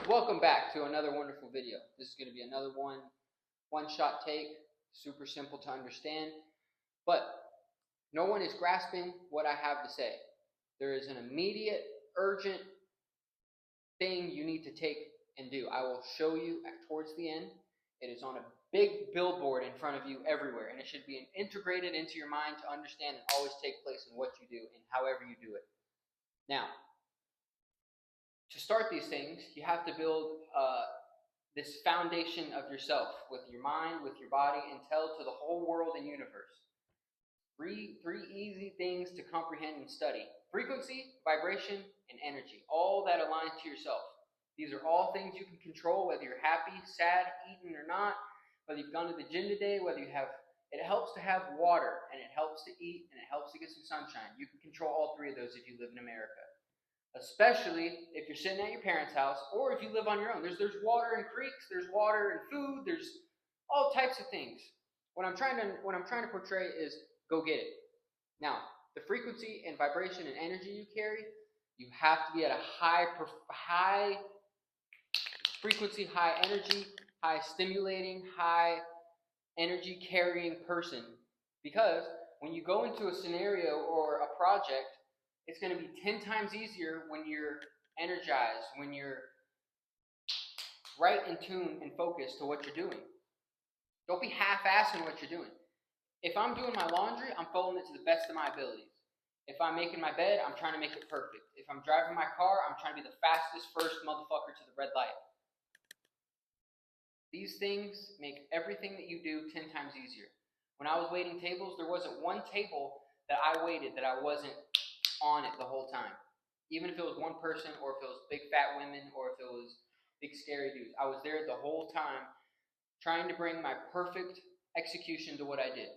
Welcome back to another wonderful video. This is going to be another one-shot take, super simple to understand, but no one is grasping what I have to say. There is an immediate, urgent thing you need to take and do. I will show you towards the end. It is on a big billboard in front of you everywhere, and it should be integrated into your mind to understand and always take place in what you do and however you do it. Now, to start these things, you have to build this foundation of yourself with your mind, with your body, and tell to the whole world and universe. Three easy things to comprehend and study: frequency, vibration, and energy. All that aligns to yourself. These are all things you can control, whether you're happy, sad, eating or not, whether you've gone to the gym today, whether you have. It helps to have water, and it helps to eat, and it helps to get some sunshine. You can control all three of those if you live in America. Especially if you're sitting at your parents' house or if you live on your own. There's water in creeks, there's water in food, there's all types of things. What I'm trying to portray is go get it. Now, the frequency and vibration and energy you carry, you have to be at a high frequency, high energy, high stimulating, high energy carrying person. Because when you go into a scenario or a project, it's going to be 10 times easier when you're energized, when you're right in tune and focused to what you're doing. Don't be half-assing what you're doing. If I'm doing my laundry, I'm folding it to the best of my abilities. If I'm making my bed, I'm trying to make it perfect. If I'm driving my car, I'm trying to be the fastest first motherfucker to the red light. These things make everything that you do 10 times easier. When I was waiting tables, there wasn't one table that I waited that I wasn't on it the whole time. Even if it was one person, or if it was big fat women, or if it was big scary dudes. I was there the whole time trying to bring my perfect execution to what I did.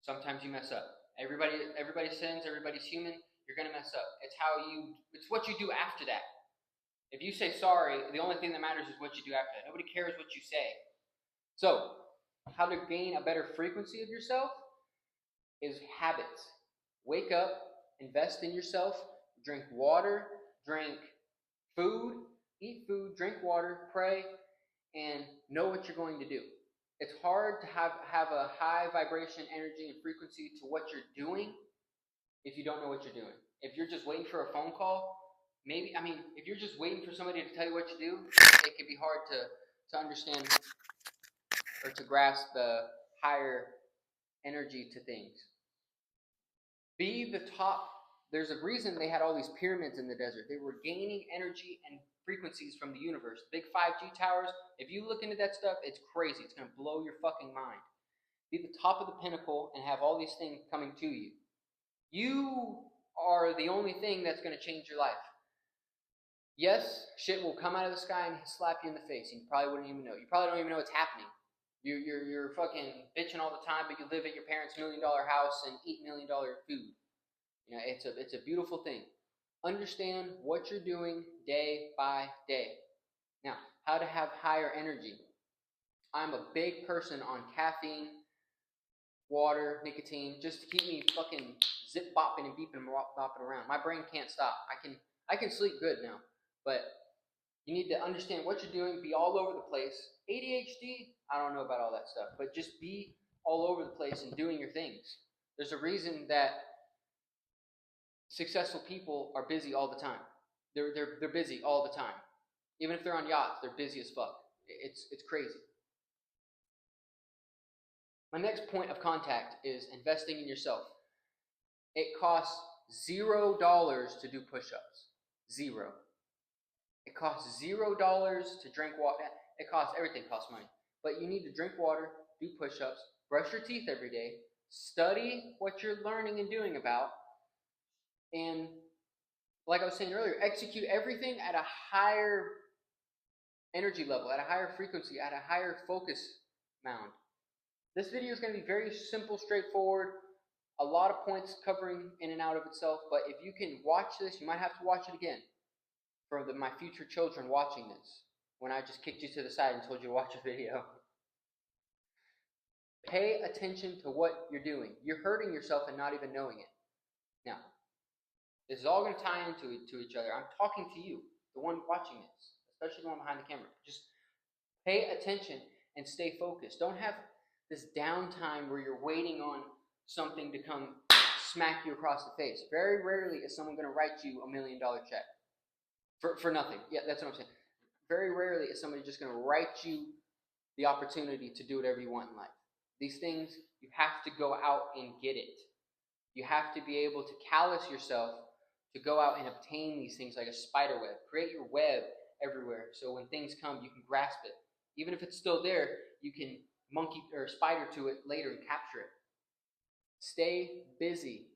Sometimes you mess up. Everybody sins, everybody's human, you're gonna mess up. It's what you do after that. If you say sorry, the only thing that matters is what you do after that. Nobody cares what you say. So, how to gain a better frequency of yourself is habits. Wake up, invest in yourself, drink water, drink food, eat food, drink water, pray, and know what you're going to do. It's hard to have a high vibration, energy, and frequency to what you're doing if you don't know what you're doing. If you're just waiting for a phone call, if you're just waiting for somebody to tell you what to do, it can be hard to understand or to grasp the higher energy to things. Be the top. There's a reason they had all these pyramids in the desert. They were gaining energy and frequencies from the universe. Big 5G towers, if you look into that stuff, it's crazy. It's going to blow your fucking mind. Be the top of the pinnacle and have all these things coming to you. You are the only thing that's going to change your life. Yes, shit will come out of the sky and slap you in the face, and you probably wouldn't even know. You probably don't even know it's happening. You're fucking bitching all the time, but you live at your parents' $1 million house and eat $1 million food. You know, it's a beautiful thing. Understand what you're doing day by day. Now, how to have higher energy. I'm a big person on caffeine, water, nicotine, just to keep me fucking zip bopping and beeping and bopping around. My brain can't stop. I can sleep good now, but you need to understand what you're doing, be all over the place. ADHD, I don't know about all that stuff, but just be all over the place and doing your things. There's a reason that successful people are busy all the time. They're busy all the time. Even if they're on yachts, they're busy as fuck. It's crazy. My next point of contact is investing in yourself. It costs $0 to do push-ups. Zero. It costs $0 to drink water. Everything costs money. But you need to drink water, do push-ups, brush your teeth every day, study what you're learning and doing about, and like I was saying earlier, execute everything at a higher energy level, at a higher frequency, at a higher focus mound. This video is going to be very simple, straightforward, a lot of points covering in and out of itself, but if you can watch this, you might have to watch it again for my future children watching this, when I just kicked you to the side and told you to watch a video. Pay attention to what you're doing. You're hurting yourself and not even knowing it. Now, this is all going to tie into each other. I'm talking to you, the one watching this. especially the one behind the camera. Just pay attention and stay focused. Don't have this downtime where you're waiting on something to come smack you across the face. Very rarely is someone going to write you $1 million check for nothing. Yeah, that's what I'm saying. Very rarely is somebody just going to write you the opportunity to do whatever you want in life. These things, you have to go out and get it. You have to be able to callous yourself to go out and obtain these things like a spider web. Create your web everywhere so when things come, you can grasp it. Even if it's still there, you can monkey or spider to it later and capture it. Stay busy,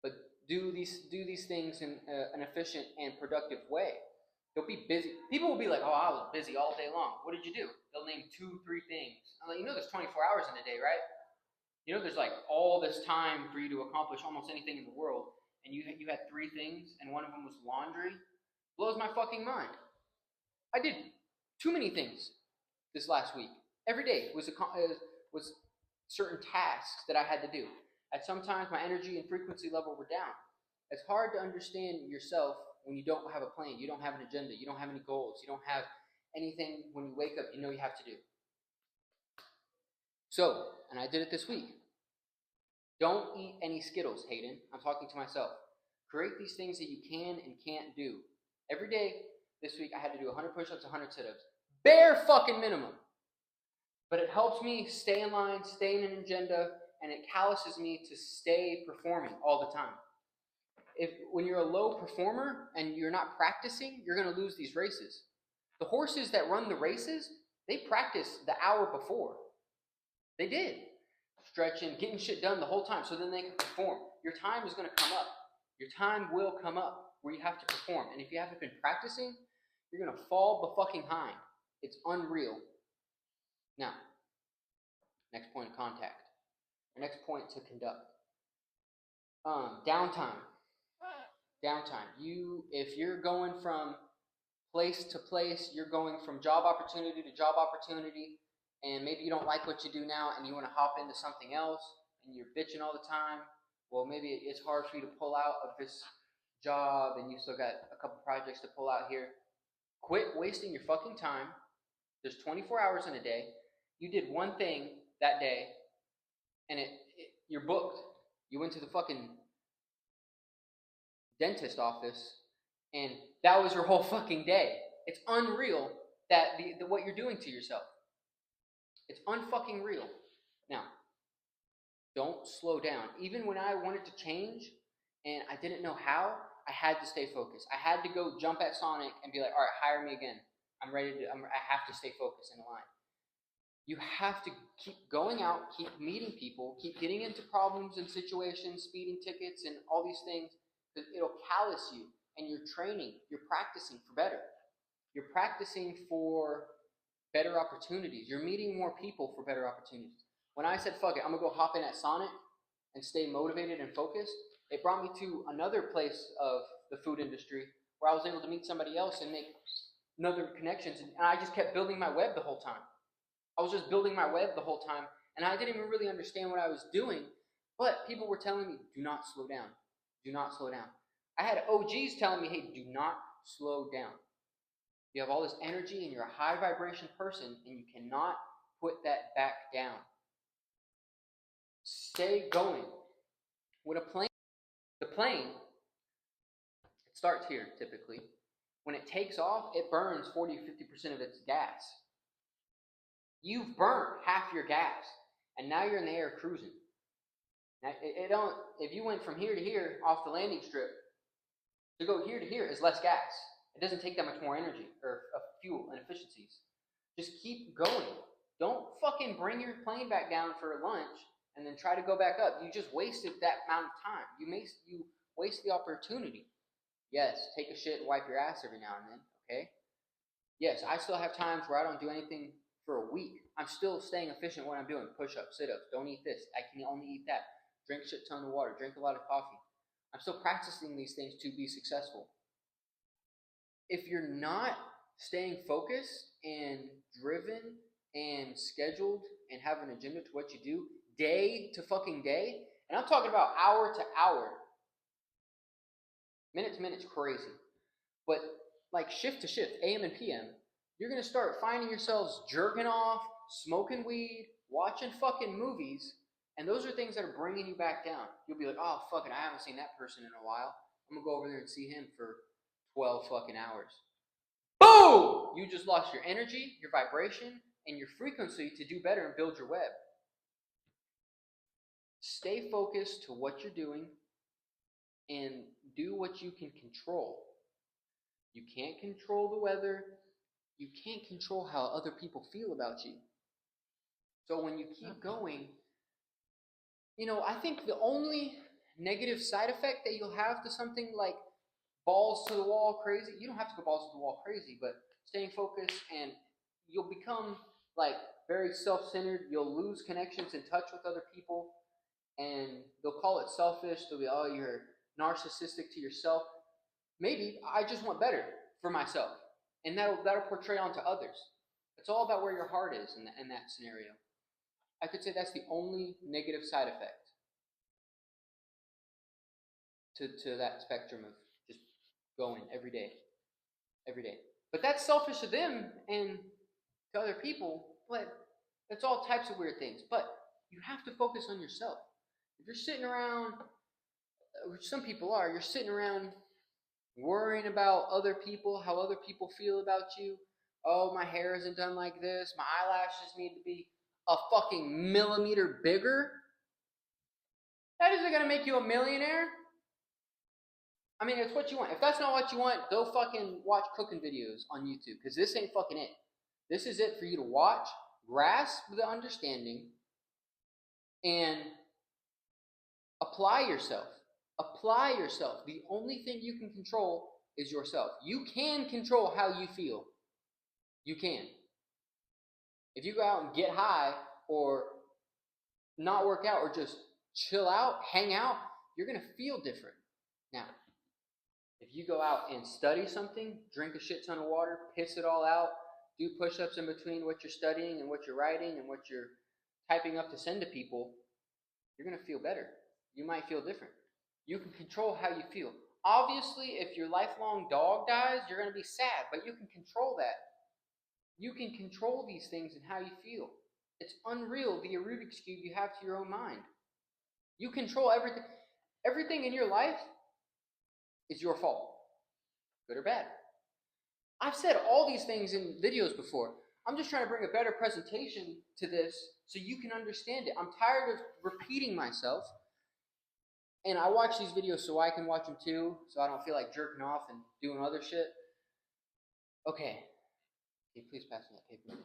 but do these things in an efficient and productive way. Don't be busy. People will be like, "Oh, I was busy all day long. What did you do?" They'll name 2, 3 things. I'm like, there's 24 hours in a day, right? There's like all this time for you to accomplish almost anything in the world, and you had 3 things, and one of them was laundry. Blows my fucking mind. I did too many things this last week. Every day was certain tasks that I had to do. At some times, my energy and frequency level were down. It's hard to understand yourself when you don't have a plan, you don't have an agenda, you don't have any goals, you don't have anything when you wake up you know you have to do. So, and I did it this week. Don't eat any Skittles, Hayden. I'm talking to myself. Create these things that you can and can't do. Every day this week I had to do 100 push-ups, 100 sit-ups. Bare fucking minimum. But it helps me stay in line, stay in an agenda, and it calluses me to stay performing all the time. When you're a low performer and you're not practicing, you're going to lose these races. The horses that run the races, they practice the hour before. They did. Stretching, getting shit done the whole time so then they can perform. Your time is going to come up. Your time will come up where you have to perform. And if you haven't been practicing, you're going to fall fucking behind. It's unreal. Now, next point of contact. Next point to conduct. Downtime. If you're going from place to place, you're going from job opportunity to job opportunity, and maybe you don't like what you do now and you want to hop into something else and you're bitching all the time, well, maybe it's hard for you to pull out of this job and you still got a couple projects to pull out here. Quit wasting your fucking time. There's 24 hours in a day. You did one thing that day and you're booked. You went to the fucking dentist office and that was your whole fucking day. It's unreal that what you're doing to yourself. It's unfucking real. Now, don't slow down. Even when I wanted to change and I didn't know how, I had to stay focused. I had to go jump at Sonic and be like, all right, hire me again. I have to stay focused in the line. You have to keep going out, keep meeting people, keep getting into problems and situations, speeding tickets and all these things, because it'll callous you. And you're training, you're practicing for better. You're practicing for better opportunities. You're meeting more people for better opportunities. When I said, fuck it, I'm going to go hop in at Sonic and stay motivated and focused, it brought me to another place of the food industry where I was able to meet somebody else and make another connections. And I just kept building my web the whole time. I was just building my web the whole time, and I didn't even really understand what I was doing, but people were telling me, do not slow down. Do not slow down. I had OGs telling me, hey, do not slow down. You have all this energy and you're a high vibration person and you cannot put that back down. Stay going. With the plane, it starts here typically. When it takes off, it burns 40 to 50% of its gas. You've burnt half your gas and now you're in the air cruising. Now, if you went from here to here off the landing strip, to go here to here is less gas. It doesn't take that much more energy or fuel and efficiencies. Just keep going. Don't fucking bring your plane back down for lunch and then try to go back up. You just wasted that amount of time. You waste the opportunity. Yes, take a shit and wipe your ass every now and then, okay? Yes, I still have times where I don't do anything for a week. I'm still staying efficient what I'm doing. Push-ups, sit-ups, don't eat this. I can only eat that. Drink a shit ton of water. Drink a lot of coffee. I'm still practicing these things to be successful. If you're not staying focused and driven and scheduled and have an agenda to what you do, day to fucking day, and I'm talking about hour to hour, minute to minute's crazy, but like shift to shift, AM and PM, you're going to start finding yourselves jerking off, smoking weed, watching fucking movies, and those are things that are bringing you back down. You'll be like, oh, fuck it, I haven't seen that person in a while. I'm going to go over there and see him for 12 fucking hours. Boom! You just lost your energy, your vibration, and your frequency to do better and build your web. Stay focused to what you're doing and do what you can control. You can't control the weather. You can't control how other people feel about you. So when you keep going, I think the only negative side effect that you'll have to something like balls to the wall crazy, you don't have to go balls to the wall crazy, but staying focused, and you'll become like very self-centered. You'll lose connections and touch with other people, and they'll call it selfish. They'll be, oh, you're narcissistic to yourself. Maybe I just want better for myself, and that'll portray onto others. It's all about where your heart is in that scenario. I could say that's the only negative side effect to that spectrum of just going every day. But that's selfish to them and to other people, but that's all types of weird things. But you have to focus on yourself. If you're sitting around, which some people are, you're sitting around worrying about other people, how other people feel about you. Oh, my hair isn't done like this. My eyelashes need to be a fucking millimeter bigger. That isn't going to make you a millionaire. I mean, it's what you want. If that's not what you want, go fucking watch cooking videos on YouTube, because this ain't fucking it. This is it for you to watch, grasp the understanding, and apply yourself. Apply yourself. The only thing you can control is yourself. You can control how you feel. You can. If you go out and get high or not work out or just chill out, hang out, you're going to feel different. Now, if you go out and study something, drink a shit ton of water, piss it all out, do push-ups in between what you're studying and what you're writing and what you're typing up to send to people, you're going to feel better. You might feel different. You can control how you feel. Obviously, if your lifelong dog dies, you're going to be sad, but you can control that. You can control these things and how you feel. It's unreal, the Rubik's Cube you have to your own mind. You control everything. Everything in your life is your fault, good or bad. I've said all these things in videos before. I'm just trying to bring a better presentation to this so you can understand it. I'm tired of repeating myself, and I watch these videos so I can watch them too, so I don't feel like jerking off and doing other shit. Okay. Can you please pass me that paper?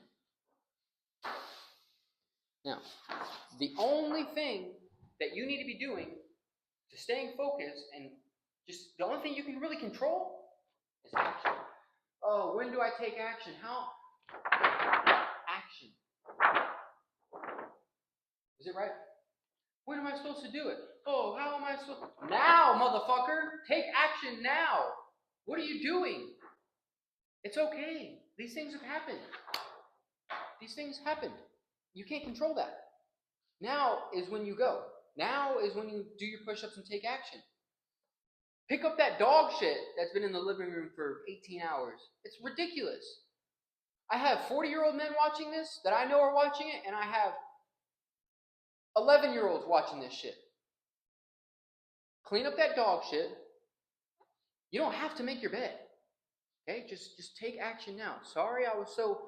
Now, the only thing that you need to be doing to staying focused, and just the only thing you can really control, is action. Oh, when do I take action? How? Action. Is it right? When am I supposed to do it? Oh, how am I supposed to? Now, motherfucker! Take action now! What are you doing? It's okay. These things have happened. These things happened. You can't control that. Now is when you go. Now is when you do your push-ups and take action. Pick up that dog shit that's been in the living room for 18 hours. It's ridiculous. I have 40-year-old men watching this that I know are watching it, and I have 11-year-olds watching this shit. Clean up that dog shit. You don't have to make your bed. Okay? Just take action now. Sorry I was so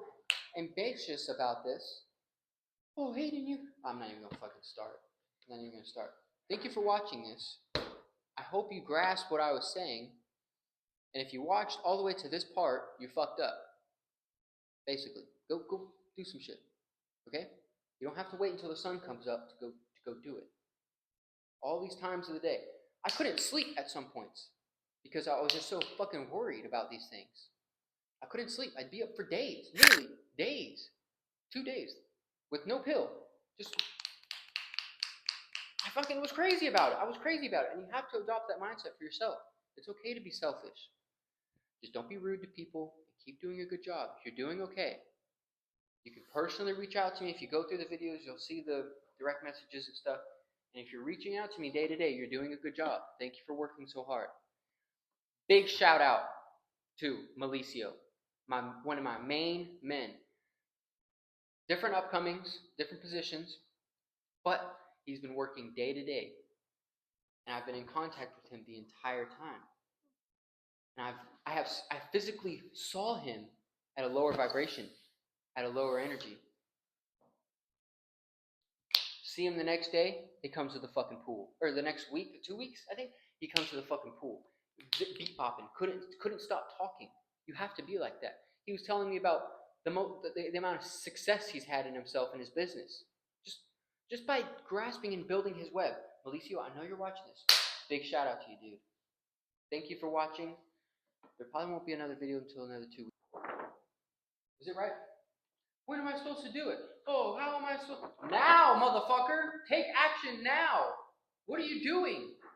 ambitious about this. Oh, Hayden, you... I'm not even going to fucking start. I'm not even going to start. Thank you for watching this. I hope you grasp what I was saying. And if you watched all the way to this part, you fucked up. Basically. Go do some shit. Okay? You don't have to wait until the sun comes up to go do it. All these times of the day. I couldn't sleep at some points because I was just so fucking worried about these things. I couldn't sleep. I'd be up for days. Literally, days. 2 days. With no pill. I fucking was crazy about it. I was crazy about it. And you have to adopt that mindset for yourself. It's okay to be selfish. Just don't be rude to people. And keep doing a good job. If you're doing okay, you can personally reach out to me. If you go through the videos, you'll see the direct messages and stuff. And if you're reaching out to me day to day, you're doing a good job. Thank you for working so hard. Big shout out to Malicio, one of my main men. Different upcomings, different positions, but he's been working day to day. And I've been in contact with him the entire time. And I physically saw him at a lower vibration, at a lower energy. See him the next day, he comes to the fucking pool. Or the next week, 2 weeks, I think, he comes to the fucking pool. Beat popping, couldn't stop talking. You have to be like that. He was telling me about the amount of success he's had in himself and his business. Just by grasping and building his web. Malicio, I know you're watching this. Big shout out to you, dude. Thank you for watching. There probably won't be another video until another 2 weeks. Is it right? When am I supposed to do it? Oh, how am I supposed to? Now, motherfucker! Take action now! What are you doing?